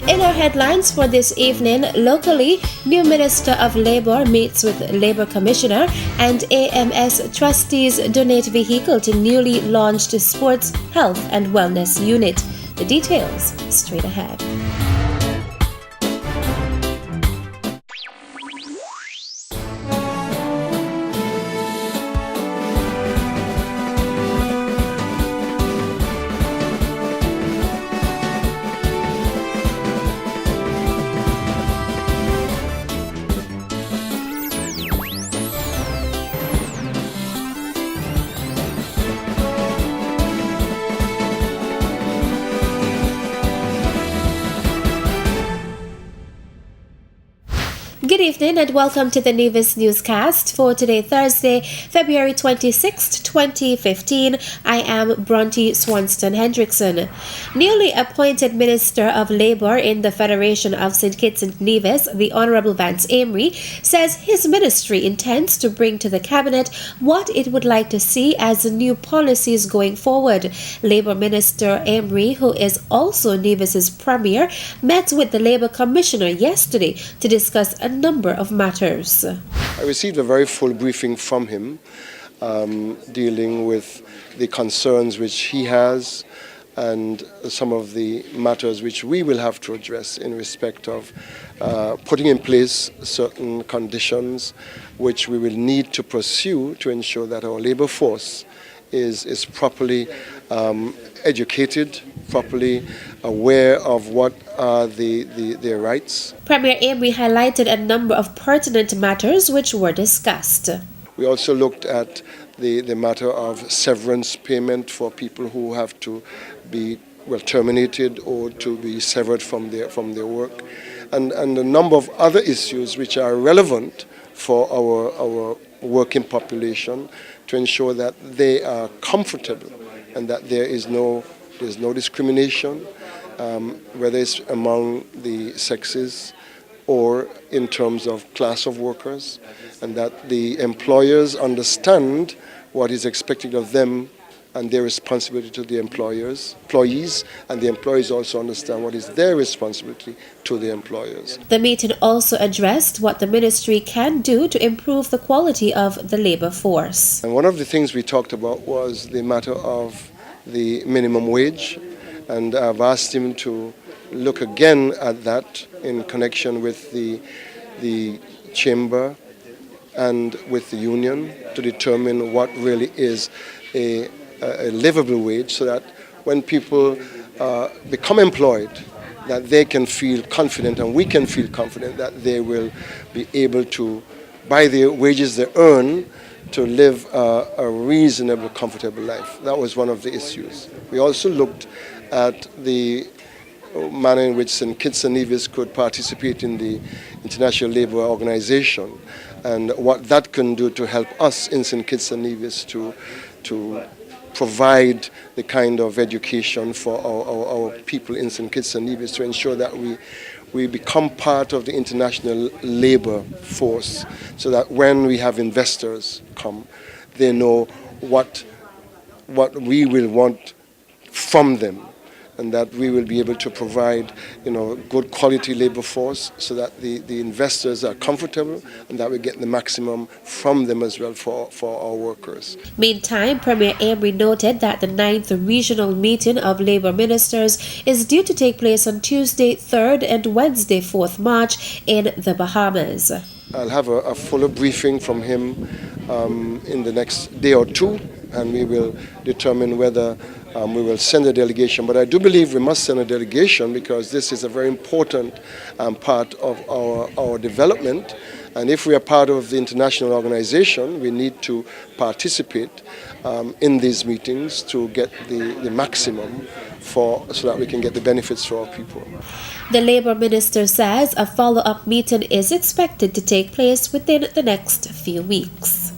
In our headlines for this evening, locally, new Minister of Labour meets with Labour Commissioner and AMS trustees donate vehicle to newly launched Sports, Health and Wellness Unit. The details straight ahead. Good evening and welcome to the Nevis Newscast for today, Thursday, February 26th, 2015. I am Bronte Swanston Hendrickson. Newly appointed Minister of Labour in the Federation of St. Kitts and Nevis, the Honourable Vance Amory, says his ministry intends to bring to the Cabinet what it would like to see as new policies going forward. Labour Minister Amory, who is also Nevis's Premier, met with the Labour Commissioner yesterday to discuss a number of matters. I received a very full briefing from him dealing with the concerns which he has and some of the matters which we will have to address in respect of putting in place certain conditions which we will need to pursue to ensure that our labour force is properly educated, properly aware of what are their rights. Premier Amory highlighted a number of pertinent matters which were discussed. We also looked at the matter of severance payment for people who have to be terminated or to be severed from their work, and a number of other issues which are relevant for our working population to ensure that they are comfortable and that there's no discrimination, whether it's among the sexes or in terms of class of workers, and that the employers understand what is expected of them and their responsibility to the employees, and the employees also understand what is their responsibility to the employers. The meeting also addressed what the ministry can do to improve the quality of the labour force. And one of the things we talked about was the matter of the minimum wage, and I've asked him to look again at that in connection with the chamber and with the union to determine what really is a livable wage, so that when people become employed, that they can feel confident and we can feel confident that they will be able to, by the wages they earn, to live a reasonable, comfortable life. That was one of the issues. We also looked at the manner in which St. Kitts and Nevis could participate in the International Labour Organization and what that can do to help us in St. Kitts and Nevis to provide the kind of education for our people in St. Kitts and Nevis to ensure that we become part of the international labour force, so that when we have investors come, they know what we will want from them, and that we will be able to provide, good quality labour force, so that the investors are comfortable and that we get the maximum from them as well for our workers. Meantime, Premier Amory noted that the 9th regional meeting of Labour ministers is due to take place on Tuesday 3rd and Wednesday 4th March in the Bahamas. I'll have a fuller briefing from him in the next day or two, and we will determine whether we will send a delegation. But I do believe we must send a delegation because this is a very important part of our development. And if we are part of the international organization, we need to participate in these meetings to get the maximum so that we can get the benefits for our people. The Labour Minister says a follow-up meeting is expected to take place within the next few weeks.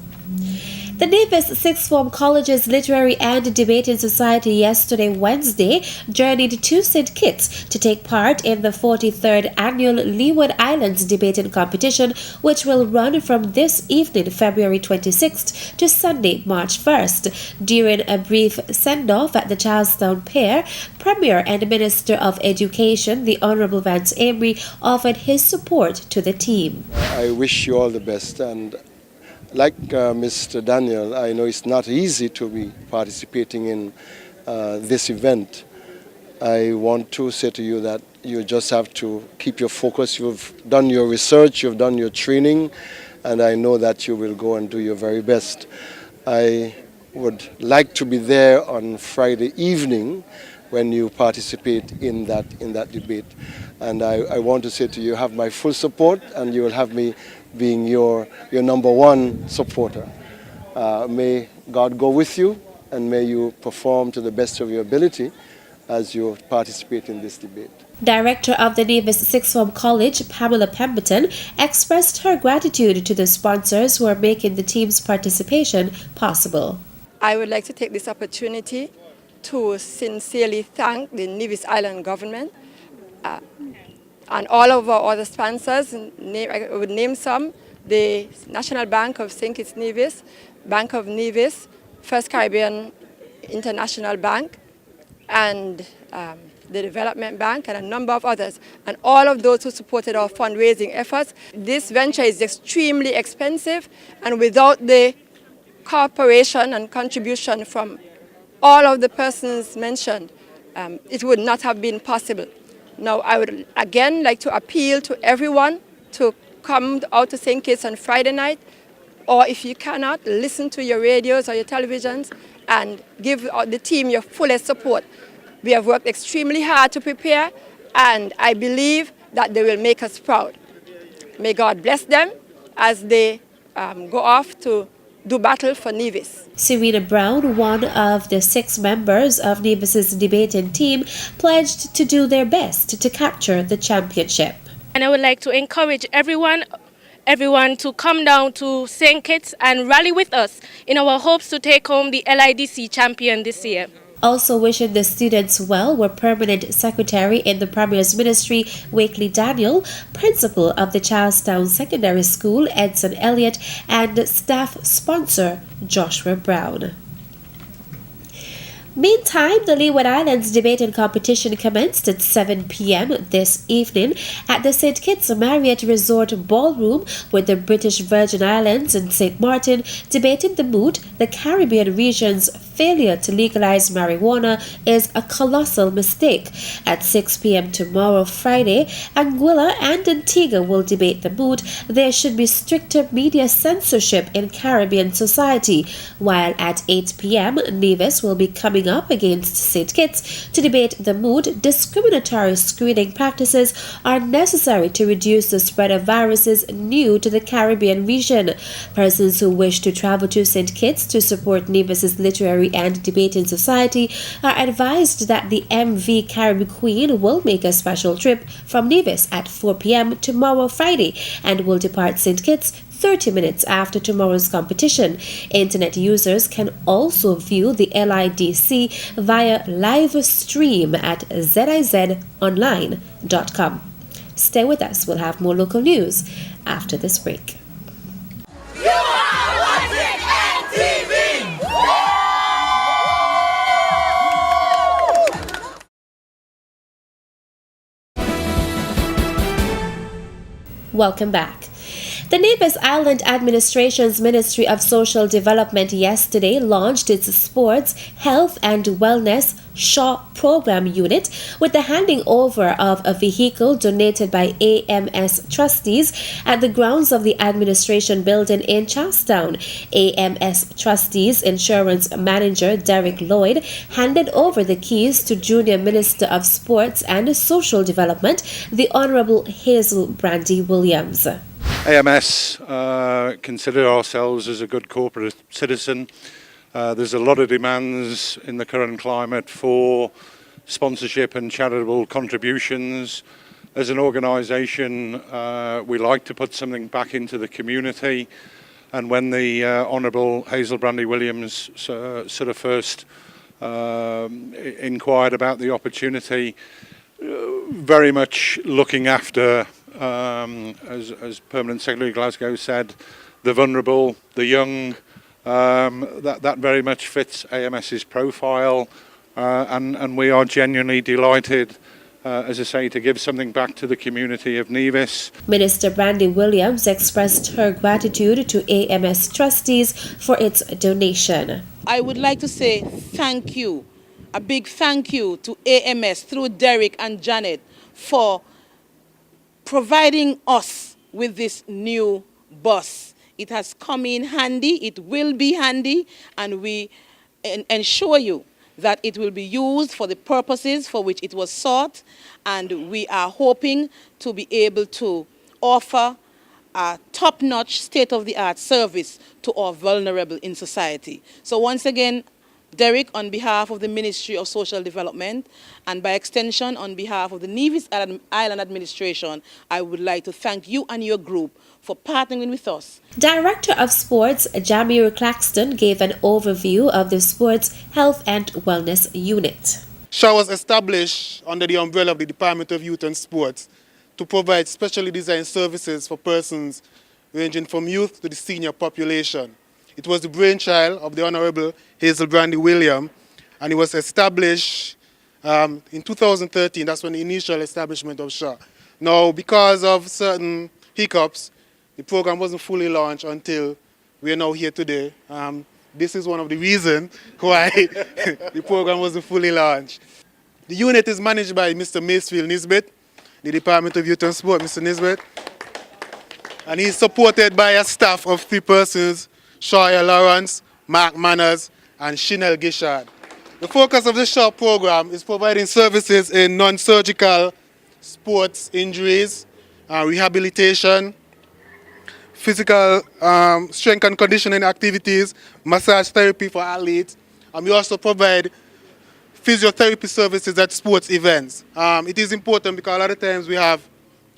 The Nevis Sixth Form College's Literary and Debating Society yesterday, Wednesday, journeyed to St. Kitts to take part in the 43rd Annual Leeward Islands Debating Competition, which will run from this evening, February 26th, to Sunday, March 1st. During a brief send-off at the Charlestown Pier, Premier and Minister of Education, the Honourable Vance Amory, offered his support to the team. I wish you all the best, and like Mr. Daniel, I know it's not easy to be participating in this event. I want to say to you that you just have to keep your focus. You've done your research, you've done your training, and I know that you will go and do your very best. I would like to be there on Friday evening when you participate in that debate. And I want to say to you, you have my full support, and you will have me being your number one supporter. May God go with you, and may you perform to the best of your ability as you participate in this debate. Director of the Nevis Sixth Form College, Pamela Pemberton, expressed her gratitude to the sponsors who are making the team's participation possible. I would like to take this opportunity to sincerely thank the Nevis Island government and all of our other sponsors. I would name some: the National Bank of St. Kitts Nevis, Bank of Nevis, First Caribbean International Bank, and the Development Bank, and a number of others, and all of those who supported our fundraising efforts. This venture is extremely expensive, and without the cooperation and contribution from all of the persons mentioned, it would not have been possible. Now, I would again like to appeal to everyone to come out to St. Kitts on Friday night, or if you cannot, listen to your radios or your televisions and give the team your fullest support. We have worked extremely hard to prepare, and I believe that they will make us proud. May God bless them as they go off to do battle for Nevis. Serena Brown, one of the 6 members of Nevis's debating team, pledged to do their best to capture the championship. And I would like to encourage everyone to come down to St. Kitts and rally with us in our hopes to take home the LIDC champion this year. Also wishing the students well were Permanent Secretary in the Premier's Ministry, Wakely Daniel, Principal of the Charlestown Secondary School, Edson Elliott, and staff sponsor, Joshua Brown. Meantime, the Leeward Islands debating competition commenced at 7 p.m. this evening at the St. Kitts Marriott Resort Ballroom, with the British Virgin Islands and St. Martin debating the mood the Caribbean region's failure to legalize marijuana is a colossal mistake. At 6 p.m. tomorrow, Friday, Anguilla and Antigua will debate the mood there should be stricter media censorship in Caribbean society, while at 8 p.m. Nevis will be coming up against St. Kitts to debate the mood discriminatory screening practices are necessary to reduce the spread of viruses new to the Caribbean region. Persons who wish to travel to St. Kitts to support Nevis's Literary and Debating Society are advised that the MV Caribbean Queen will make a special trip from Nevis at 4 p.m. tomorrow, Friday, and will depart St. Kitts 30 minutes after tomorrow's competition. Internet users can also view the LIDC via live stream at zizonline.com. Stay with us. We'll have more local news after this break. You are watching NTV! Welcome back. The Nevis Island Administration's Ministry of Social Development yesterday launched its Sports, Health and Wellness Shaw Program Unit with the handing over of a vehicle donated by AMS trustees at the grounds of the administration building in Charlestown. AMS trustees insurance manager Derek Lloyd handed over the keys to Junior Minister of Sports and Social Development, the Honourable Hazel Brandy Williams. AMS consider ourselves as a good corporate citizen. There's a lot of demands in the current climate for sponsorship and charitable contributions. As an organisation, we like to put something back into the community. And when the Honourable Hazel Brandy Williams sort of first inquired about the opportunity, very much looking after, as Permanent Secretary Glasgow said, the vulnerable, the young, that very much fits AMS's profile, and we are genuinely delighted, as I say, to give something back to the community of Nevis. Minister Brandy Williams expressed her gratitude to AMS trustees for its donation. I would like to say thank you, a big thank you to AMS through Derek and Janet for providing us with this new bus. It has come in handy, it will be handy, and we ensure you that it will be used for the purposes for which it was sought, and we are hoping to be able to offer a top-notch, state-of-the-art service to our vulnerable in society. So once again, Derek, on behalf of the Ministry of Social Development, and by extension on behalf of the Nevis Island Administration, I would like to thank you and your group for partnering with us. Director of Sports Jamir Claxton gave an overview of the Sports Health and Wellness Unit. SHA was established under the umbrella of the Department of Youth and Sports to provide specially designed services for persons ranging from youth to the senior population. It was the brainchild of the Honourable Hazel Brandy Williams, and it was established in 2013. That's when the initial establishment of SHA. Now, because of certain hiccups, the program wasn't fully launched until we are now here today. This is one of the reasons why the program wasn't fully launched. The unit is managed by Mr. Macefield Nisbet, the Department of Youth and Sport, Mr. Nisbet. And he's supported by a staff of 3 persons, Shaya Lawrence, Mark Manners, and Chanel Gishard. The focus of the SHA program is providing services in non-surgical sports injuries, rehabilitation, physical strength and conditioning activities, massage therapy for athletes, and we also provide physiotherapy services at sports events. It is important because a lot of times we have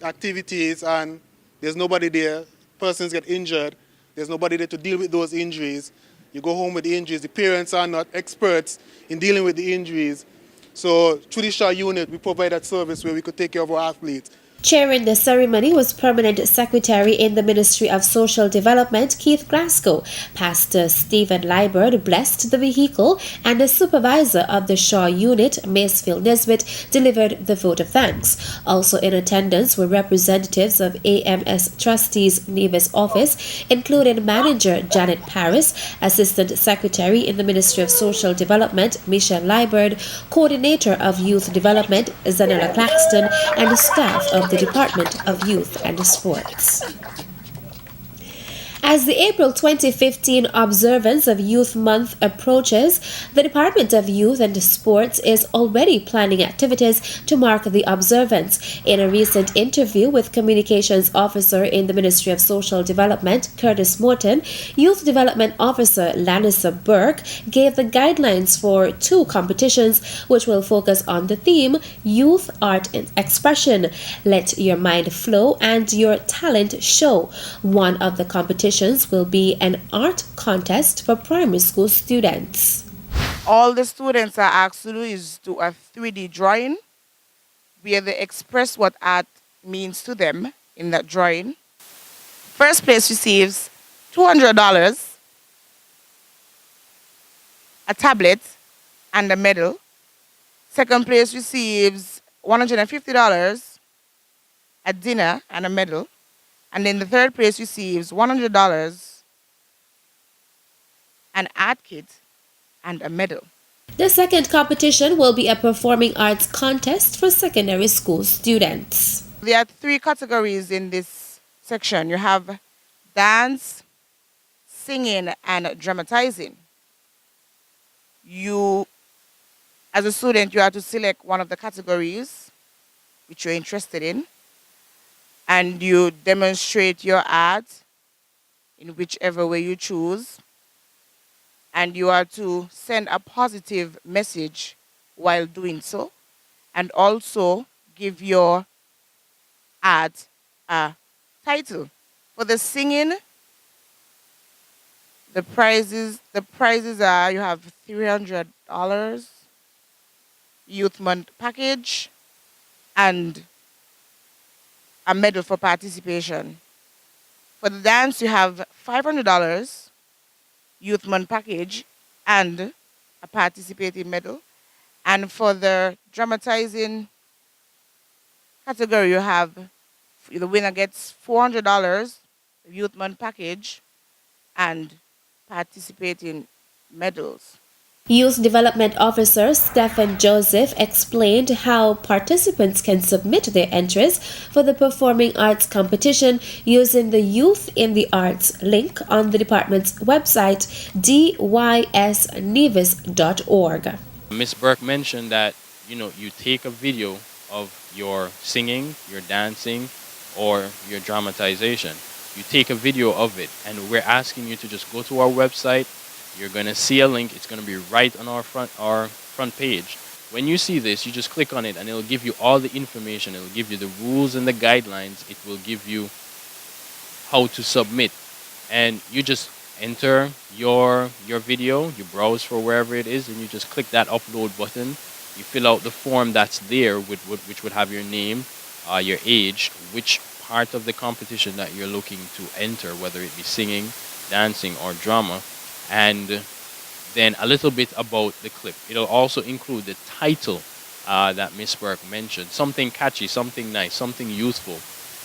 activities and there's nobody there, persons get injured, there's nobody there to deal with those injuries. You go home with the injuries, the parents are not experts in dealing with the injuries. So through the SHA unit, we provide that service where we could take care of our athletes. Chairing the ceremony was Permanent Secretary in the Ministry of Social Development, Keith Glasgow. Pastor Stephen Liburd blessed the vehicle, and the supervisor of the SHA unit, Macefield Nisbet, delivered the vote of thanks. Also in attendance were representatives of AMS Trustees Nevis office, including Manager Janet Paris, Assistant Secretary in the Ministry of Social Development, Michelle Liburd, Coordinator of Youth Development, Zanella Claxton, and the staff of the Department of Youth and Sports. As the April 2015 observance of Youth Month approaches, the Department of Youth and Sports is already planning activities to mark the observance. In a recent interview with Communications Officer in the Ministry of Social Development, Curtis Morton, Youth Development Officer Lanissa Burke gave the guidelines for 2 competitions which will focus on the theme Youth Art and Expression, Let Your Mind Flow and Your Talent Show. One of the competitions will be an art contest for primary school students. All the students are asked to do is do a 3D drawing where they express what art means to them in that drawing. First place receives $200, a tablet, and a medal. Second place receives $150, a dinner, and a medal. And then the third place receives $100, an art kit, and a medal. The second competition will be a performing arts contest for secondary school students. There are 3 categories in this section. You have dance, singing, and dramatizing. You, as a student, you have to select one of the categories which you're interested in, and you demonstrate your art in whichever way you choose, and you are to send a positive message while doing so, and also give your art a title. For the singing, The prizes are, you have $300 youth month package and a medal for participation. For the dance, you have $500 youth month package and a participating medal. And for the dramatizing category, you have the winner gets $400 youth month package and participating medals. Youth Development Officer Stephen Joseph explained how participants can submit their entries for the Performing Arts competition using the Youth in the Arts link on the department's website, dysnevis.org. Ms. Burke mentioned that, you take a video of your singing, your dancing, or your dramatization. You take a video of it, and we're asking you to just go to our website. You're going to see a link. It's going to be right on our front page. When you see this, you just click on it, and it'll give you all the information. It'll give you the rules and the guidelines. It will give you how to submit. And you just enter your video, you browse for wherever it is, and you just click that upload button. You fill out the form that's there, which would have your name, your age, which part of the competition that you're looking to enter, whether it be singing, dancing, or drama, and then a little bit about the clip. It'll also include the title that Miss Burke mentioned, something catchy, something nice, something useful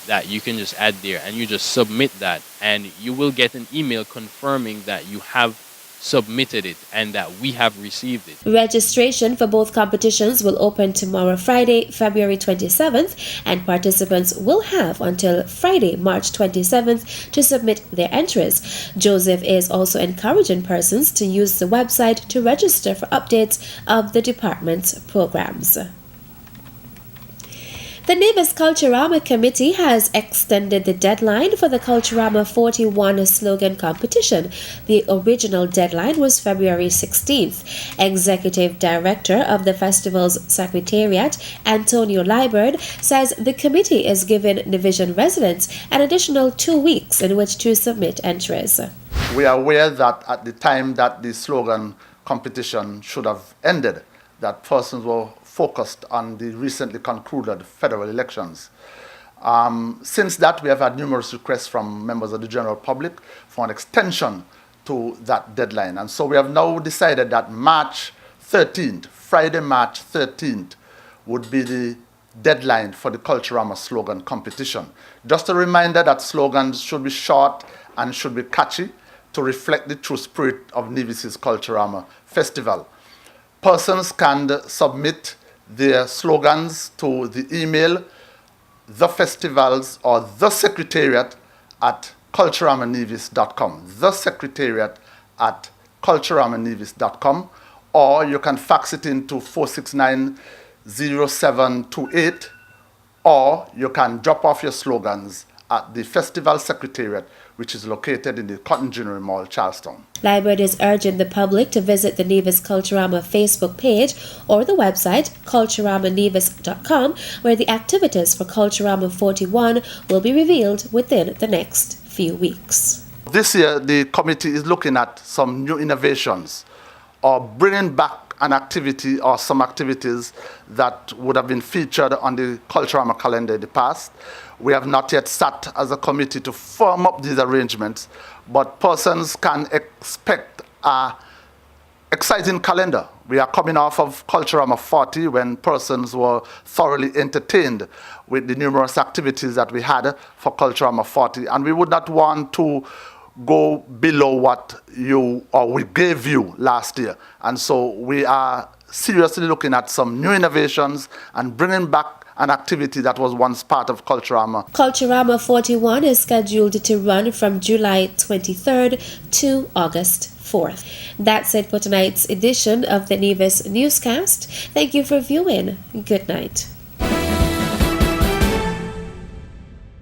that you can just add there, and you just submit that, and you will get an email confirming that you have submitted it and that we have received it. Registration for both competitions will open tomorrow, Friday, February 27th, and participants will have until Friday, March 27th to submit their entries. Joseph is also encouraging persons to use the website to register for updates of the department's programs. The Nevis Culturama Committee has extended the deadline for the Culturama 41 slogan competition. The original deadline was February 16th. Executive Director of the festival's Secretariat, Antonio Liburd, says the committee is giving Division residents an additional 2 weeks in which to submit entries. We are aware that at the time that the slogan competition should have ended, that persons were focused on the recently concluded federal elections. Since that, we have had numerous requests from members of the general public for an extension to that deadline. And so we have now decided that March 13th, Friday, March 13th, would be the deadline for the Culturama slogan competition. Just a reminder that slogans should be short and should be catchy to reflect the true spirit of Nevis's Culturama Festival. Persons can submit their slogans to the email thefestivals or thesecretariat at culturamanevis.com, thesecretariat at culturamanevis.com, or you can fax it into 469-0728, or you can drop off your slogans at the Festival Secretariat, which is located in the Cotton Ginnery Mall, Charlestown. Liburd is urging the public to visit the Nevis Culturama Facebook page or the website culturamanevis.com, where the activities for Culturama 41 will be revealed within the next few weeks. This year, the committee is looking at some new innovations or bringing back an activity or some activities that would have been featured on the Culturama calendar in the past. We have not yet sat as a committee to firm up these arrangements, but persons can expect an exciting calendar. We are coming off of Culturama 40 when persons were thoroughly entertained with the numerous activities that we had for Culturama 40, and we would not want to go below what we gave you last year. And so we are seriously looking at some new innovations and bringing back an activity that was once part of Culturama. Culturama 41 is scheduled to run from July 23rd to August 4th. That's it for tonight's edition of the Nevis Newscast. Thank you for viewing. Good night.